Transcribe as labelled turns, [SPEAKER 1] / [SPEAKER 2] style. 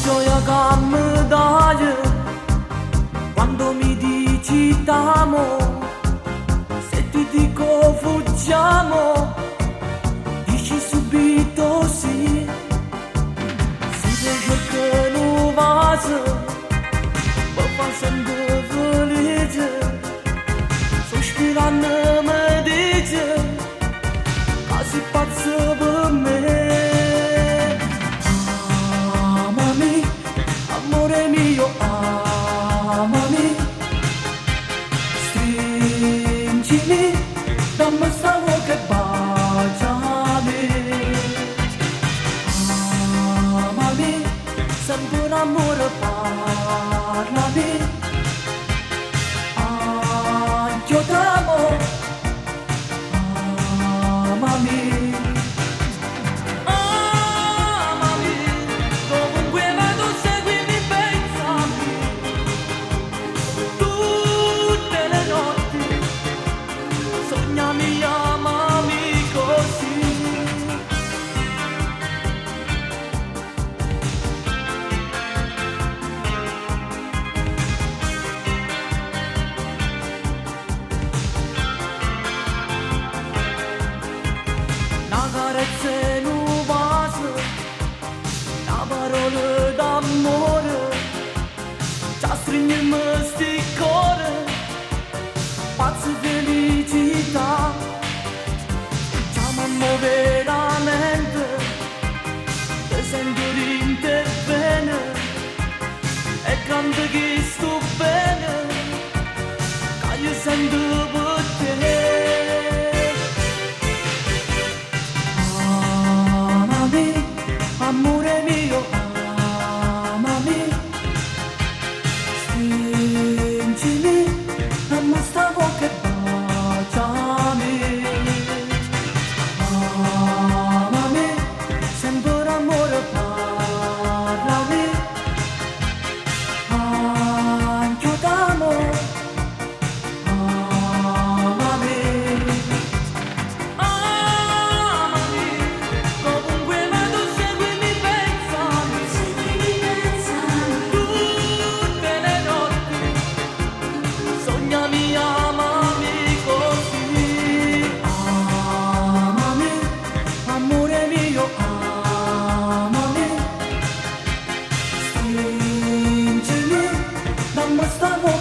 [SPEAKER 1] gioia che mi dai quando mi dici t'amo. Se ti dico fuggiamo, dici subito sì. Si vede che non vas, mi fa sempre felice. Sospirando mi dice che sei pazzo per me. Amami, amore mio, amami. Stringimi, dammi sta boca e baciami. Amami, sempre amore parlami. Anch'io t'amo, amami. Amami, dovunque vado seguimi, pensami. Tutte le notti sognami, amami così. Una carezza e un bacio, una parola d'amore, ci stringiamo sti cuore, pazza felicità. Ci amiamo veramente, ti sento dentro bene, e quando che sto bene, che io sento per te. Amami, amore mio, amami. Stringimi, dammi sta boca e baciami. Amami, sempre amore parlami. Anch'io t'amo, amami. Amami, dovunque vado seguimi, pensami. Tutte le notti sognami, amami così. Amami, amore mio, amami. Stringimi, dammi sta boca